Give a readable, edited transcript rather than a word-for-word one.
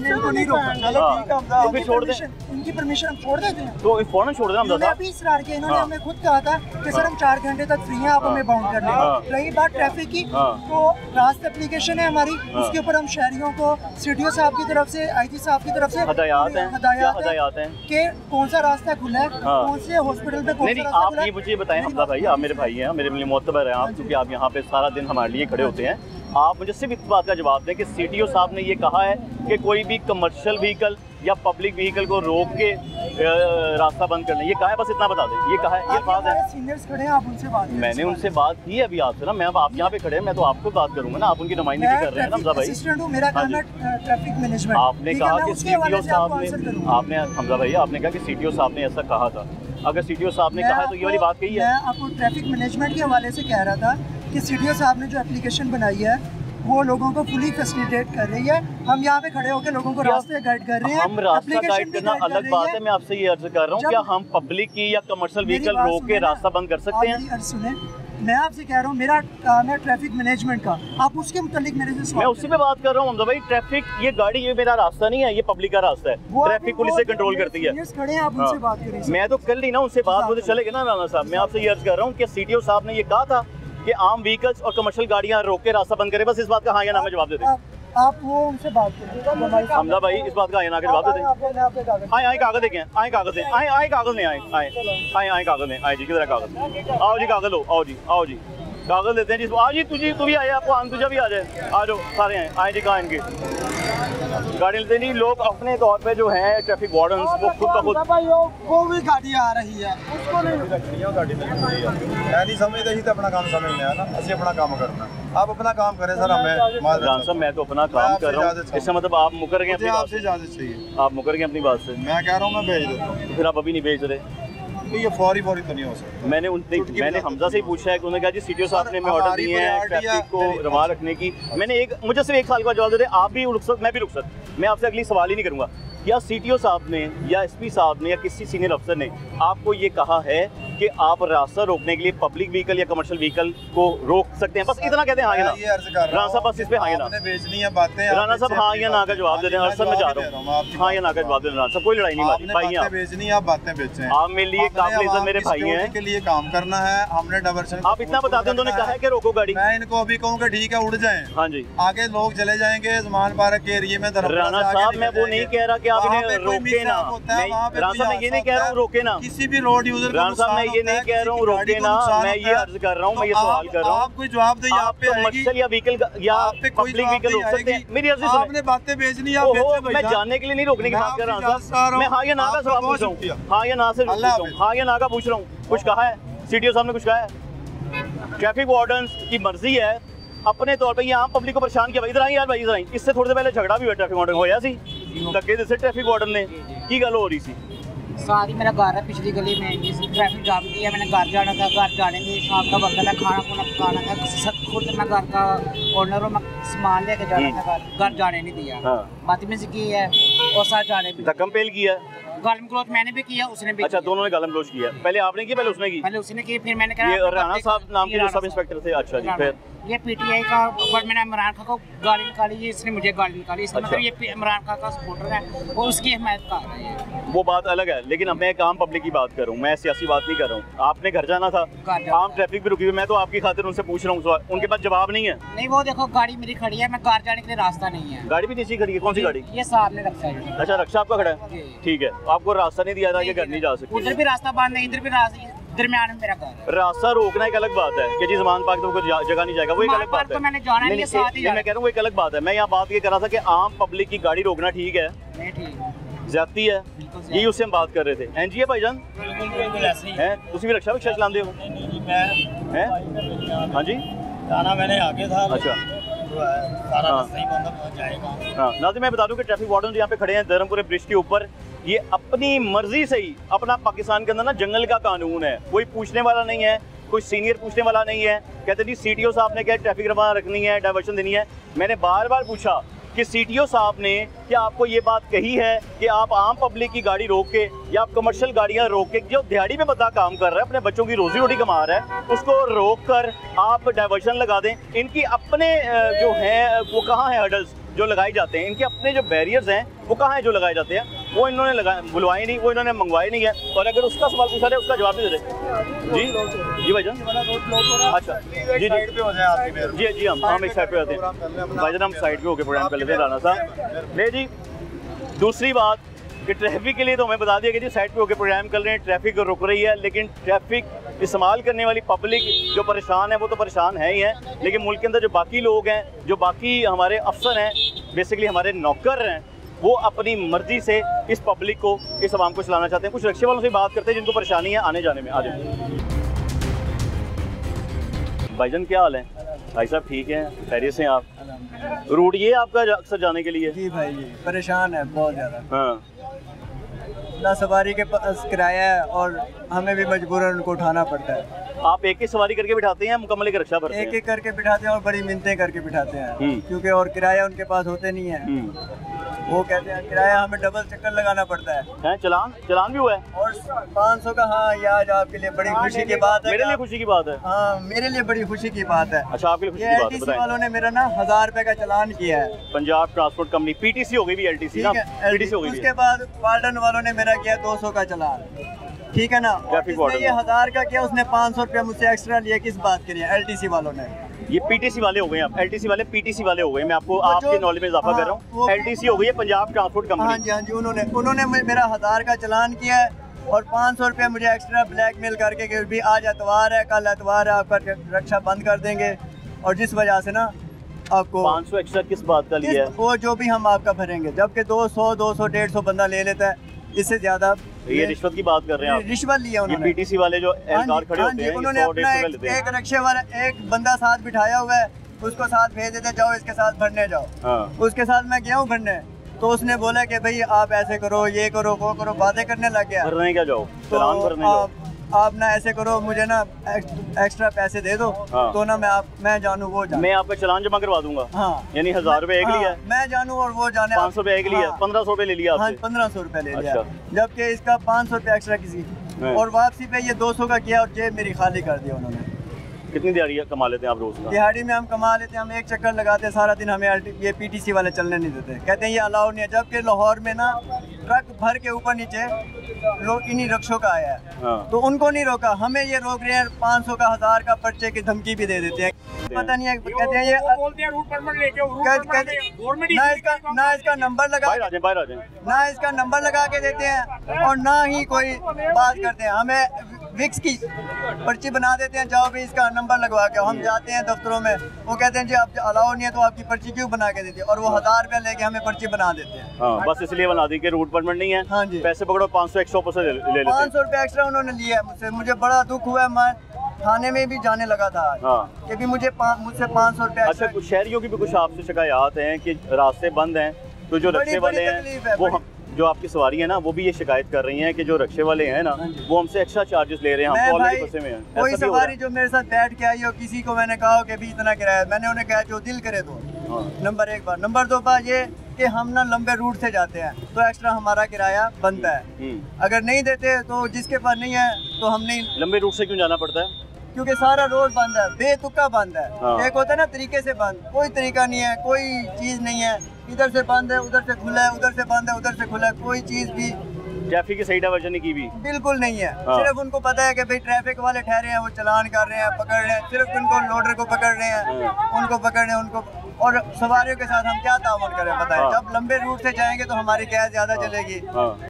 इनको नहीं रोका। चलो ठीक है हमजा, तो फिर छोड़ दें, इनकी परमिशन हम छोड़ देते हैं। तो फौरन छोड़ दें हमजा साहब। अभी इसरार किया, इन्होंने हमें खुद कहा था कि सर हम 4 घंटे तक फ्री हैं, आप हमें बाउंड कर लें। रही बात ट्रैफिक की, तो रास्ता एप्लीकेशन है हमारी, उसके ऊपर हम शहरियों को CTO साहब की तरफ से, IG साहब की तरफ से हदायत हैं कि कौन सा रास्ता खुला है, कौन से हॉस्पिटल पे कौन सा रास्ता खुला है। आप ये मुझे बताएं हमजा भाई, आप मेरे भाई हैं, मेरे लिए मोतबर हैं आप, क्योंकि आप यहाँ पे सारा दिन हमारे लिए खड़े होते हैं। आप मुझे सिर्फ इस बात का जवाब दें कि CTO साहब ने ये कहा है कि कोई भी कमर्शियल व्हीकल या पब्लिक व्हीकल को रोक के रास्ता बंद कर लें, ये कहा है? बस इतना बता दें, ये कहा है, ये बात है। सीनियर्स खड़े हैं, आप उनसे बात करें। मैंने उनसे बात की है अभी आपसे ना, मैं अब आप यहाँ पे खड़े हैं, मैं तो आपको बात करूंगा ना, आप उनकी नुमाइंदगी कर रहे हैं ना हमजा भाई। असिस्टेंट हूं, मेरा काम है ट्रैफिक मैनेजमेंट। आपने कहा कि CTO साहब ने, आपने हमजा भाई आपने कहा कि CTO साहब ने ऐसा कहा था। अगर CTO साहब ने कहा है तो ये वाली बात कही है। मैं आपको ट्रैफिक मैनेजमेंट के हवाले से कह रहा था कि CTO साहब ने जो एप्लीकेशन बनाई है वो लोगों को फुली फैसिलिटेट कर रही है। हम यहाँ पे खड़े होकर लोगों को रास्ते गाइड कर रहे हैं। हम रास्ता गाइड करना अलग बात है, मैं आपसे ये अर्ज कर रहा हूँ, क्या हम पब्लिक की या कमर्शियल व्हीकल रोक के रास्ता बंद कर सकते हैं? सुने, मैं आपसे कह रहा हूँ, मेरा काम है ट्रैफिक मैनेजमेंट का, आप उसके मुतालिक मेरे से मैं उसी पे बात कर रहा हूँ हमजा भाई। ट्रैफिक, ये गाड़ी, ये मेरा रास्ता नहीं है, ये पब्लिक का रास्ता है, ट्रैफिक पुलिस से कंट्रोल करती है। खड़े हैं, आप उनसे बात करें। मैं तो कर ली ना उनसे बात, मुझे चलेगा ना राना साहब। मैं आपसे ये अर्ज कर रहा हूँ कि CTO साहब ने ये कहा था कि आम व्हीकल्स और कमर्शियल गाड़ियां रोक के रास्ता बंद करें, बस इस बात का हाँ या ना में जवाब दे दें। आप वो उनसे बात करें हमजा भाई, इस बात का हाँ या ना का जवाब दे दें। आए कागज देखें, आए कागज दें, आए कागज नहीं, आए कागज नहीं, आए जी किधर कागज, आओ जी कागज लो, आओ जी कागज देते हैं जी। आओ जी, तू भी आए, आपको तुझा भी आ जाए, आ जाओ सारे हैं, आए जी कहाँ इनके गाड़ी लेते नहीं लोग अपने तौर पे जो है ट्रैफिक वार्डन वो खुद का खुद वो भी गाड़ी आ रही है, उसको नहीं समझते ही तो अपना काम समझने है ना, असि अपना काम करना। आप अपना काम करें सर, हमें साहब मैं तो अपना काम कर रहा हूँ, इसका मतलब आप मुकर गए अपनी बात से? इजाजत चाहिए, आप मुकर गए अपनी बात से? मैं कह रहा हूँ मैं भेज देता हूँ। तो फिर आप अभी नहीं भेज रहे? ये फौरी तो नहीं हो सकता। मैंने हमजा से ही पूछा है कि उन्होंने कहा जी CTO साहब ने ऑर्डर दिए हैं ट्रैफिक को रवा रखने की। मुझे सिर्फ 1 साल का जवाब दे दे, आप भी रुखसत मैं भी रुखसत। मैं आपसे अगली सवाल ही नहीं करूँगा। क्या CTO साहब ने या SP साहब ने या किसी सीनियर अफसर ने आपको ये कहा है कि आप रास्ता रोकने के लिए पब्लिक व्हीकल या कमर्शियल व्हीकल को रोक सकते हैं? बस इतना कहते हैं हाँ या ना। राना साहब बस इस पे हाँ या ना भेजनी है बातें। राना साहब हाँ या ना का जवाब दे दें। अरसद में जा रहा हूँ, हाँ या ना का जवाब दे दें। राना साहब कोई लड़ाई नहीं मारी, भाई हैं भेजनी है, आप बातें भेजें। आप मेरे लिए काबिल इज्जत मेरे भाई हैं, के लिए काम करना है, हमने डायवर्सन। आप इतना बताते हैं, उन्होंने कहा है कि रोको गाड़ी। मैं इनको अभी कहूँगा ठीक है उड़ जाएं। हाँ जी, आगे लोग चले जाएंगे ज़मान पार्क के एरिया में। राना साहब मैं वो नहीं कह रहा कि आप इन्हें रोके ना, राना साहब मैं ये नहीं कह रहा हूँ रोके ना, किसी भी रोड यूजर। राना साहब मैं ये नहीं कह रहा हूँ रोके ना, मैं ये अर्ज कर रहा हूँ, मैं ये सवाल कर रहा हूँ। आप कोई जवाब दे, यहाँ पे कमर्शियल या व्हीकल या पब्लिक व्हीकल रोक सकते हैं? मेरी अर्जी सुनिए, आपने बातें भेजनी है, मैं जानने के लिए नहीं रोकने की बात कर रहा हूँ। मैं हाँ या ना का सवाल पूछ रहा हूँ, हाँ या ना से पूछ रहा हूँ, हाँ या ना का पूछ रहा हूँ। कुछ कहा है CTO साहब ने? कुछ कहा है? ट्रैफिक वार्डन्स की मर्जी है अपने तौर पे ये आम पब्लिक को परेशान किया। भाई इधर आई यार, भाई इधर आई। इससे थोड़ी देर पहले झगड़ा भी हुआ ट्रैफिक वार्डन होया सी, धक्के से ट्रैफिक वार्डन ने की गल हो रही सी। सारी मेरा घर है पिछली गली में, जिस ट्रैफिक जाम की है, मैंने घर जाना था, घर जाने में शाम का वक्त था, खाना खुना पकाना था, खुद मैं घर का ओनर हूँ, मैं सामान लेके जाना था, घर जाने नहीं दिया। बदतमीजी की है और साथ जाने भी धक्कम पेल किया, गालम गलौज मैंने भी किया, उसने भी। अच्छा, दोनों ने गालम गलौज किया। पहले आपने की, पहले उसने की? पहले उसने की, फिर मैंने कहा। ये राणा साहब नाम के जो सब इंस्पेक्टर थे? अच्छा जी, फिर ये PTI का, पर मैंने इमरान खान को गाली निकाली, ये इसने मुझे गाली निकाली। इसका मतलब ये इमरान खान का सपोर्टर है, वो उसकी हिमायत कर रहा है। वो बात अलग है, लेकिन अब मैं एक आम पब्लिक की बात कर रहा हूँ, मैं सियासी बात नहीं कर रहा हूँ। आपने घर जाना था, आम ट्रैफिक भी रुकी हुई, मैं तो आपकी खातिर उनसे पूछ रहा हूँ, उनके पास जवाब नहीं है। नहीं, वो देखो गाड़ी मेरी खड़ी है, मैं घर जाने के लिए रास्ता नहीं है। गाड़ी भी नीचे खड़ी है? कौन सी गाड़ी? ये सामने रक्षा है। अच्छा, रक्षा आपका खड़ा है, ठीक है। आपको रास्ता नहीं दिया था कि घर नहीं जा सकते? उधर भी रास्ता बंद है, इधर भी रास्ता, दरमियान में मेरा घर। रास्ता रोकना एक अलग बात है कि जी ज़मान पार्क तो जगह नहीं जाएगा, वो एक अलग बात है। मैंने जाना नहीं, साथ ही मैं कह रहा हूँ वो एक अलग बात है। मैं यहाँ बात ये कर रहा था कि आम पब्लिक की गाड़ी रोकना ठीक है, नहीं ठीक, ज्यादती है, यही उससे हम बात कर रहे थे। एनजी है भाईजान, बिल्कुल ऐसे ही है। तुम भी रक्षा चलाते हो? हाँ जी, जाना मैंने आगे था। अच्छा, सारा रास्ता ही बंद हो जाएगा। हाँ, नाज़रीन मैं बता दूं कि ट्रैफिक वार्डन यहाँ पे खड़े हैं धर्मपुरे ब्रिज के ऊपर, ये अपनी मर्जी से ही, अपना पाकिस्तान के अंदर ना जंगल का कानून है, कोई पूछने वाला नहीं है, कोई सीनियर पूछने वाला नहीं है। कहते जी CTO साहब ने क्या ट्रैफिक रवाना रखनी है, डाइवर्शन देनी है। मैंने बार बार पूछा कि CTO साहब ने क्या आपको ये बात कही है कि आप आम पब्लिक की गाड़ी रोक के या आप कमर्शियल गाड़ियां रोक के, जो दिहाड़ी में बंदा काम कर रहा है, अपने बच्चों की रोजी रोटी कमा रहा है, उसको रोक कर आप डाइवर्शन लगा दें? इनकी अपने जो हैं वो कहाँ है हर्डल्स जो लगाए जाते हैं, इनके अपने जो बैरियर्स हैं वो कहाँ हैं जो लगाए जाते हैं? वो इन्होंने बुलवाए नहीं, वो इन्होंने मंगवाए नहीं है। और अगर उसका सवाल पूछा जाए उसका जवाब नहीं दे रहे। जी भाईजान, अच्छा जी जी साइड पे हो जाए आपकी मेहरबानी। जी जी हम एक साइड पे आते हैं भाईजान, हम साइड पे होकर प्रोग्राम कर लेते हैं राना साहब। नहीं जी, दूसरी बात कि ट्रैफिक के लिए तो हमें बता दिया कि जी साइड पे होकर प्रोग्राम कर रहे हैं, ट्रैफिक रुक रही है, लेकिन ट्रैफिक इस्तेमाल करने वाली पब्लिक जो परेशान है वो तो परेशान है ही है, लेकिन मुल्क के अंदर जो बाकी लोग हैं, जो बाकी हमारे अफसर हैं, बेसिकली हमारे नौकर हैं, वो अपनी मर्जी से इस पब्लिक को, इस आवाम को चलाना चाहते हैं। कुछ रिक्शे वालों से बात करते हैं जिनको परेशानी है आने जाने में। आ जाए भाईजान, क्या हाल है? भाई साहब ठीक हैं, खैरियत से आप? रूट ये आपका अक्सर जाने के लिए? जी भाई जी, परेशान है बहुत ज़्यादा। हाँ, ना सवारी के पास किराया है और हमें भी मजबूरन उनको उठाना पड़ता है। आप एक ही सवारी करके बिठाते हैं या मुकम्मल एक रिक्शा भरते हैं? एक एक करके बिठाते हैं और बड़ी मिन्नतें करके बिठाते हैं, क्योंकि और किराया उनके पास होते नहीं है। वो कहते हैं किराया हमें डबल चक्कर लगाना पड़ता है। चलान भी हुआ है? और 500 का। हाँ, ये आज आपके लिए बड़ी खुशी की बात है। मेरे लिए खुशी की बात है। हाँ, मेरे लिए बड़ी खुशी की बात है। अच्छा, आपके लिए खुशी ये की बात है, LTC बताएं। वालों ने मेरा ना 1000 रुपए का चालान किया है। पंजाब ट्रांसपोर्ट कंपनी, PTC हो गई भी, LTC ना, PTC हो गई भी। उसके बाद वार्डन वालों ने मेरा किया 200 का चालान, ठीक है ना। ट्रैफिक और इसने ये वार्डन 1000 का किया, उसने 500 रुपया मुझसे एक्स्ट्रा लिया। किस बात के लिए? LTC वालों ने। ये PTC वाले हो गए, आप LTC वाले PTC वाले हो गए। मैं आपको वो आपके जो- नॉलेज में इजाफा कर रहा हूँ। LTC हो गई है पंजाब ट्रांसपोर्ट हाँ कंपनी। जी हाँ जी, उन्होंने मेरा 1000 का चालान किया है और 500 रुपया मुझे एक्स्ट्रा ब्लैकमेल करके कि भी आज एतवार है, कल एतवार है, आपका रक्षा बंद कर देंगे। और जिस वजह से ना आपको 500 एक्स्ट्रा किस बात का लिया है? वो जो भी हम आपका भरेंगे, जबकि 200, 200, 150 बंदा ले लेता है, इससे ज्यादा ये रिश्वत की बात कर रहे हैं आप? रिश्वत लिया ये उन्होंने। PTC वाले जो एहलकार खड़े होते हैं, उन्होंने अपना एक रिक्शे वाला एक बंदा साथ बिठाया हुआ है, उसको साथ भेज देते, जाओ इसके साथ भरने जाओ। हाँ। उसके साथ मैं गया हूँ भरने, तो उसने बोला कि भाई आप ऐसे करो, ये करो, वो करो, बातें करने लग गया। भरने क्या जाओ, तो चालान भरने जाओ। आप ना ऐसे करो, मुझे ना एक्स्ट्रा पैसे दे दो। हाँ। तो ना मैं जानूँ वो जाने। मैं आपका चालान जमा करवा दूंगा। हाँ, यानी 1000 रुपए एक लिया, मैं जानूँ और वो जाने। 500 रुपए एक लिया, 1500 रुपए ले लिया हाँ, आपसे। 1500 रुपए ले लिया, अच्छा। जबकि इसका 500 रुपया एक्स्ट्रा किसी। और वापसी पे ये 200 का किया और जेब मेरी खाली कर दिया उन्होंने। कितनी दिहाड़ी कमा लेते हैं आप रोज का? दिहाड़ी में हम कमा लेते हैं, हम एक चक्कर लगाते हैं सारा दिन, हमें ये PTC वाले चलने नहीं देते, कहते हैं ये अलाउ नहीं है। जबकि लाहौर में ना ट्रक भर के ऊपर नीचे लोग इन्हीं रक्षों का आया है। हाँ। तो उनको नहीं रोका, हमें ये रोक रहे हैं। 500 का 1000 का पर्चे की धमकी भी दे देते हैं। पता नहीं है, कहते हैं ये बोलते हैं रूट परमिट लेके गवर्नमेंट ना इसका नंबर लगा, बाहर आ जाए। ना इसका नंबर लगा के देते हैं और ना ही कोई बात करते हैं। हमें विक्स की पर्ची बना देते हैं, जाओ भी इसका नंबर लगवा के। हम जाते हैं दफ्तरों में, वो कहते हैं जी आप अलाउ नहीं है तो आपकी पर्ची क्यों बना के देती है, और वो 1000 रुपया लेके हमें पर्ची बना देते हैं। हाँ, बस इसलिए बना दी कि रूट परमिट नहीं है। हाँ जी। पैसे पकड़ो, 500 एक्स्ट्रा ऊपर से ले लेते हैं। 500 रुपया एक्स्ट्रा उन्होंने लिया है मुझसे। मुझे बड़ा दुख हुआ है, मैं थाने में भी जाने लगा था आज। हाँ। कि भी मुझसे 500 रुपया अच्छा, कुछ शहरियों की भी कुछ आपसे शिकायत हैं कि रास्ते बंद हैं, तो जो बड़ी- रिक्शे वाले बड़ी तकलीफ है, हैं वो बड़ी- जो आपकी सवारी है ना, वो भी ये शिकायत कर रही हैं कि जो रिक्शे वाले हैं ना, वो हमसे एक्स्ट्रा चार्जेस ले रहे हैं, मैं हम भाई ऑलरेडी फंसे में हैं। कोई ऐसा भी हो रहा सवारी जो मेरे साथ बैठ के आई हो, किसी को मैंने कहा हो कि भी इतना किराया, मैंने उन्हें कहा जो दिल करे दो। हाँ। नंबर 1 बार। नंबर 2 बार ये कि हम ना लंबे रूट से जाते हैं तो एक्स्ट्रा हमारा किराया बनता है। अगर नहीं देते तो जिसके पास नहीं है तो हम नहीं। लंबे रूट से क्यों जाना पड़ता है? क्योंकि सारा रोड बंद है, बेतुका बंद है। हाँ। एक होता है ना तरीके से बंद, कोई तरीका नहीं है, कोई चीज़ नहीं है। इधर से बंद है, उधर से खुला है, उधर से बंद है, उधर से खुला है, कोई चीज़ भी ट्रैफिक की सही डाइवर्जन नहीं की भी। बिल्कुल नहीं है। हाँ। सिर्फ उनको पता है कि भाई ट्रैफिक वाले ठहरे हैं, वो चालान कर रहे हैं, पकड़ रहे हैं, सिर्फ उनको लोडर को पकड़ रहे हैं, उनको पकड़ रहे हैं उनको। और सवारियों के साथ हम क्या ताउन करें बताएं? हाँ। जब लंबे रूट से जाएंगे तो हमारी गैस ज़्यादा चलेगी। हाँ।